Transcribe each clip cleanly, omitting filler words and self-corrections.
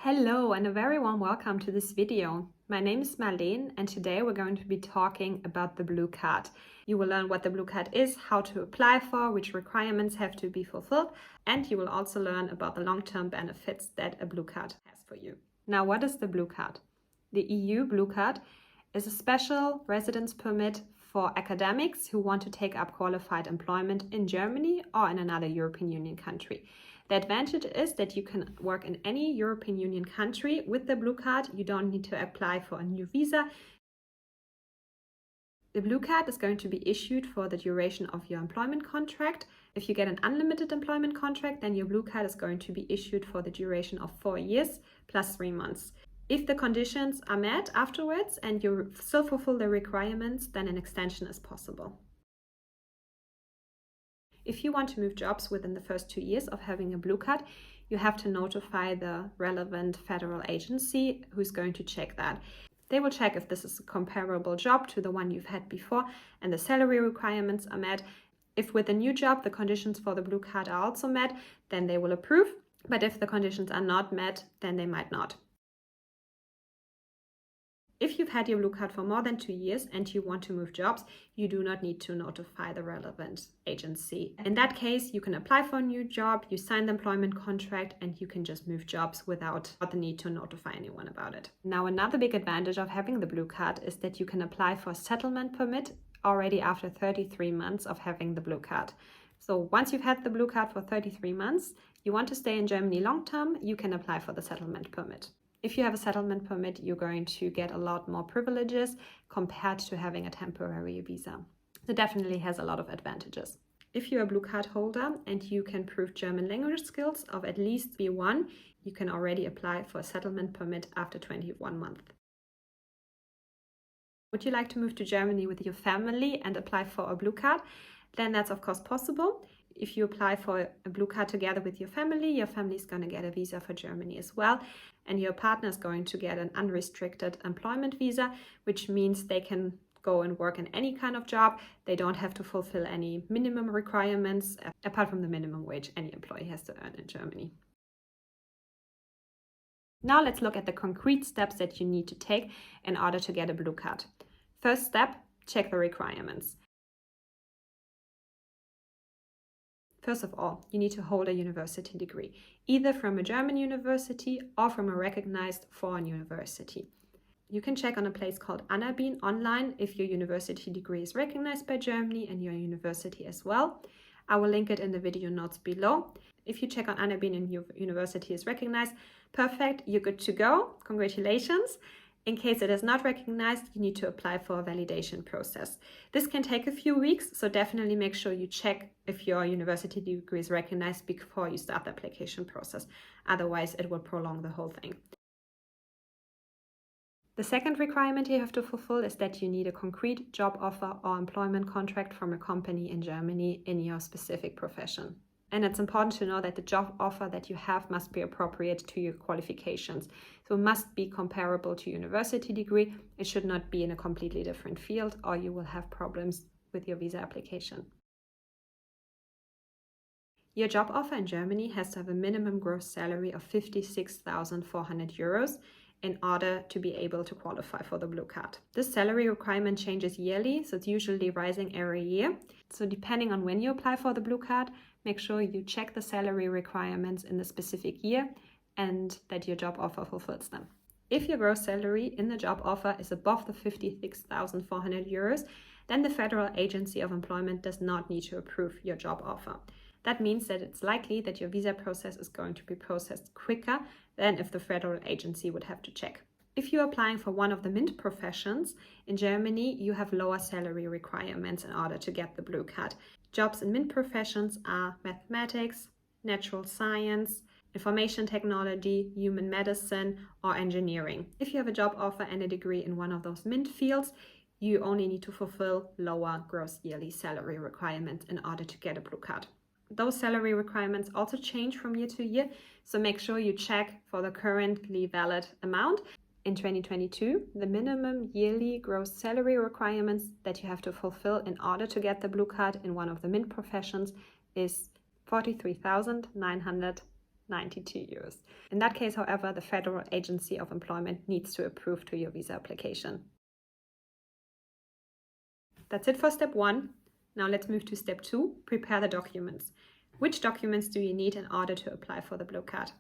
Hello and a very warm welcome to this video. My name is Marlene and today we're going to be talking about the blue card. You will learn what the blue card is, how to apply for, which requirements have to be fulfilled, and you will also learn about the long-term benefits that a blue card has for you. Now, what is the blue card? The EU blue card is a special residence permit for academics who want to take up qualified employment in Germany or in another European Union country. The advantage is that you can work in any European Union country with the blue card. You don't need to apply for a new visa. The blue card is going to be issued for the duration of your employment contract. If you get an unlimited employment contract, then your blue card is going to be issued for the duration of 4 years plus 3 months. If the conditions are met afterwards and you still fulfill the requirements, then an extension is possible. If you want to move jobs within the first 2 years of having a blue card, you have to notify the relevant federal agency who's going to check that. They will check if this is a comparable job to the one you've had before and the salary requirements are met. If with a new job the conditions for the blue card are also met, then they will approve. But if the conditions are not met, then they might not. If you've had your blue card for more than 2 years and you want to move jobs, you do not need to notify the relevant agency. In that case, you can apply for a new job, you sign the employment contract, and you can just move jobs without the need to notify anyone about it. Now, another big advantage of having the blue card is that you can apply for a settlement permit already after 33 months of having the blue card. So once you've had the blue card for 33 months, you want to stay in Germany long term, you can apply for the settlement permit. If you have a settlement permit, you're going to get a lot more privileges compared to having a temporary visa. It definitely has a lot of advantages. If you're a blue card holder and you can prove German language skills of at least B1, you can already apply for a settlement permit after 21 months. Would you like to move to Germany with your family and apply for a blue card? Then that's of course possible. If you apply for a blue card together with your family is going to get a visa for Germany as well. And your partner is going to get an unrestricted employment visa, which means they can go and work in any kind of job. They don't have to fulfill any minimum requirements, apart from the minimum wage any employee has to earn in Germany. Now let's look at the concrete steps that you need to take in order to get a blue card. First step, check the requirements. First of all, you need to hold a university degree, either from a German university or from a recognized foreign university. You can check on a place called Anabin online if your university degree is recognized by Germany and your university as well. I will link it in the video notes below. If you check on Anabin and your university is recognized, perfect, you're good to go. Congratulations. In case it is not recognized, you need to apply for a validation process. This can take a few weeks, so definitely make sure you check if your university degree is recognized before you start the application process. Otherwise, it will prolong the whole thing. The second requirement you have to fulfill is that you need a concrete job offer or employment contract from a company in Germany in your specific profession. And it's important to know that the job offer that you have must be appropriate to your qualifications. So it must be comparable to university degree. It should not be in a completely different field or you will have problems with your visa application. Your job offer in Germany has to have a minimum gross salary of 56,400 euros in order to be able to qualify for the blue card. This salary requirement changes yearly, so it's usually rising every year. So depending on when you apply for the blue card, make sure you check the salary requirements in the specific year and that your job offer fulfills them. If your gross salary in the job offer is above the 56,400 euros, then the Federal Agency of Employment does not need to approve your job offer. That means that it's likely that your visa process is going to be processed quicker than if the federal agency would have to check. If you're applying for one of the MINT professions in Germany, you have lower salary requirements in order to get the blue card. Jobs in MINT professions are mathematics, natural science, information technology, human medicine, or engineering. If you have a job offer and a degree in one of those MINT fields, you only need to fulfill lower gross yearly salary requirements in order to get a blue card. Those salary requirements also change from year to year, so make sure you check for the currently valid amount. In 2022, the minimum yearly gross salary requirements that you have to fulfill in order to get the blue card in one of the MINT professions is 43,900 92 euros. In that case, however, the Federal Agency of Employment needs to approve to your visa application. That's it for step 1. Now let's move to step 2, prepare the documents. Which documents do you need in order to apply for the blue card?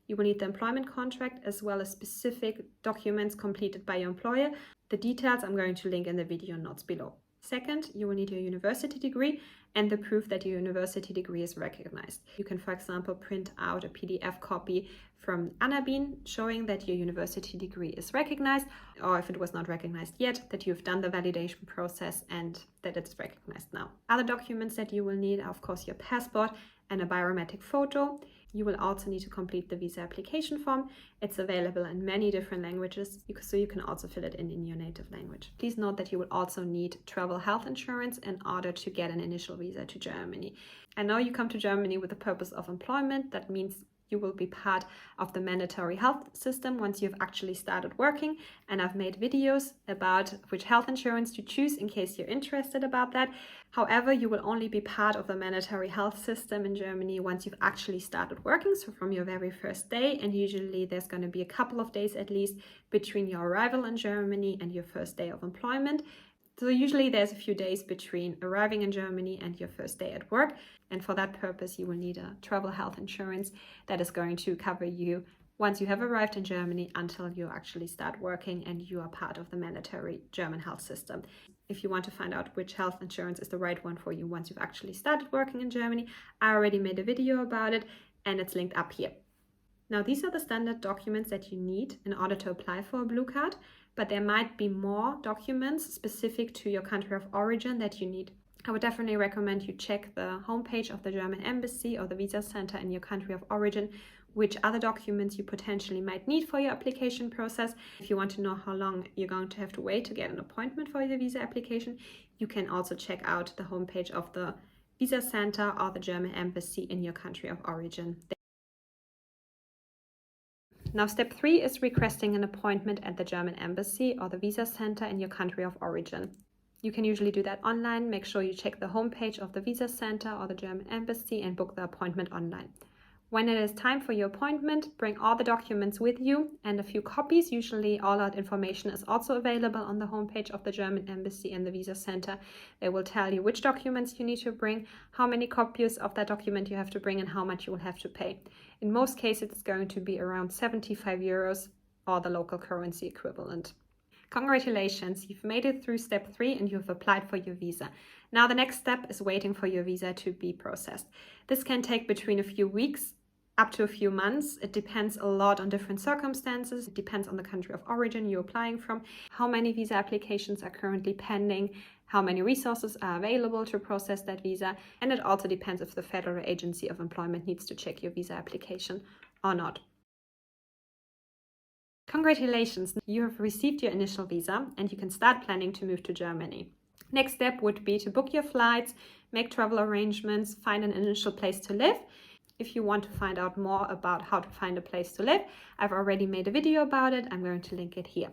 You will need the employment contract as well as specific documents completed by your employer. The details I'm going to link in the video notes below. Second, you will need your university degree and the proof that your university degree is recognized. You can, for example, print out a PDF copy from Anabin showing that your university degree is recognized, or if it was not recognized yet, that you've done the validation process and that it's recognized now. Other documents that you will need are, of course, your passport and a biometric photo. You will also need to complete the visa application form. It's available in many different languages, so you can also fill it in your native language. Please note that you will also need travel health insurance in order to get an initial visa to Germany. I know you come to Germany with the purpose of employment. That means you will be part of the mandatory health system once you've actually started working. And I've made videos about which health insurance to choose in case you're interested about that. However, you will only be part of the mandatory health system in Germany once you've actually started working, so from your very first day. And usually there's going to be a couple of days at least between your arrival in Germany and your first day of employment. So usually there's a few days between arriving in Germany and your first day at work. And for that purpose, you will need a travel health insurance that is going to cover you once you have arrived in Germany until you actually start working and you are part of the mandatory German health system. If you want to find out which health insurance is the right one for you once you've actually started working in Germany, I already made a video about it and it's linked up here. Now, these are the standard documents that you need in order to apply for a blue card, but there might be more documents specific to your country of origin that you need. I would definitely recommend you check the homepage of the German embassy or the visa center in your country of origin, which other documents you potentially might need for your application process. If you want to know how long you're going to have to wait to get an appointment for your visa application, you can also check out the homepage of the visa center or the German embassy in your country of origin. Now, step 3 is requesting an appointment at the German embassy or the visa center in your country of origin. You can usually do that online. Make sure you check the homepage of the visa center or the German embassy and book the appointment online. When it is time for your appointment, bring all the documents with you and a few copies. Usually all that information is also available on the homepage of the German embassy and the visa center. They will tell you which documents you need to bring, how many copies of that document you have to bring, and how much you will have to pay. In most cases, it's going to be around 75 euros or the local currency equivalent. Congratulations, you've made it through step 3 and you've applied for your visa. Now the next step is waiting for your visa to be processed. This can take between a few weeks up to a few months. It depends a lot on different circumstances. It depends on the country of origin you're applying from, how many visa applications are currently pending, how many resources are available to process that visa, and it also depends if the Federal Agency of Employment needs to check your visa application or not. Congratulations, you have received your initial visa and you can start planning to move to Germany. Next step would be to book your flights, make travel arrangements, find an initial place to live. If you want to find out more about how to find a place to live, I've already made a video about it. I'm going to link it here.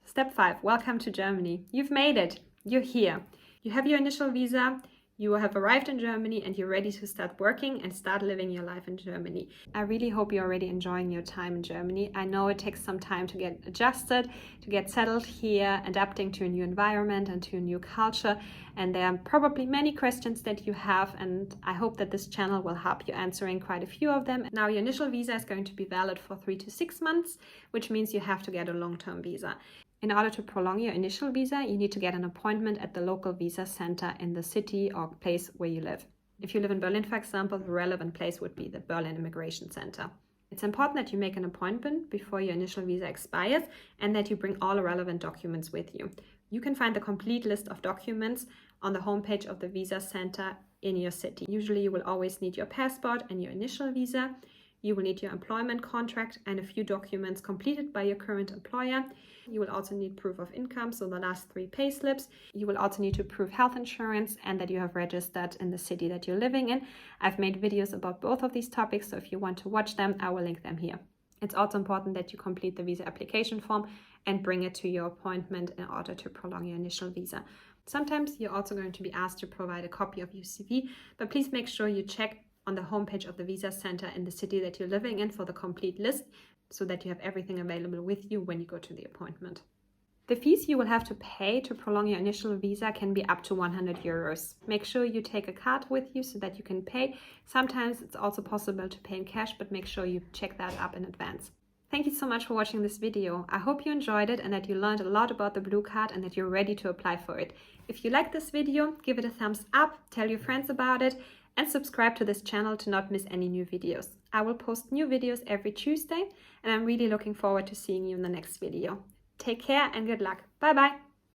Step 5, welcome to Germany. You've made it. You're here. You have your initial visa. You have arrived in Germany and you're ready to start working and start living your life in Germany. I really hope you're already enjoying your time in Germany. I know it takes some time to get adjusted, to get settled here, adapting to a new environment and to a new culture. And there are probably many questions that you have, and I hope that this channel will help you answering quite a few of them. Now, your initial visa is going to be valid for 3 to 6 months, which means you have to get a long-term visa. In order to prolong your initial visa, you need to get an appointment at the local visa center in the city or place where you live. If you live in Berlin, for example, the relevant place would be the Berlin Immigration Center. It's important that you make an appointment before your initial visa expires and that you bring all relevant documents with you. You can find the complete list of documents on the homepage of the visa center in your city. Usually you will always need your passport and your initial visa. You will need your employment contract and a few documents completed by your current employer. You will also need proof of income, so the last 3 payslips. You will also need to prove health insurance and that you have registered in the city that you're living in. I've made videos about both of these topics, so if you want to watch them, I will link them here. It's also important that you complete the visa application form and bring it to your appointment in order to prolong your initial visa. Sometimes you're also going to be asked to provide a copy of your CV, but please make sure you check on the homepage of the visa center in the city that you're living in for the complete list, so that you have everything available with you when you go to the appointment. The fees you will have to pay to prolong your initial visa can be up to 100 euros. Make sure you take a card with you so that you can pay. Sometimes it's also possible to pay in cash, but make sure you check that up in advance. Thank you so much for watching this video. I hope you enjoyed it and that you learned a lot about the blue card and that you're ready to apply for it. If you like this video, give it a thumbs up, tell your friends about it, and subscribe to this channel to not miss any new videos. I will post new videos every Tuesday, and I'm really looking forward to seeing you in the next video. Take care and good luck. Bye bye.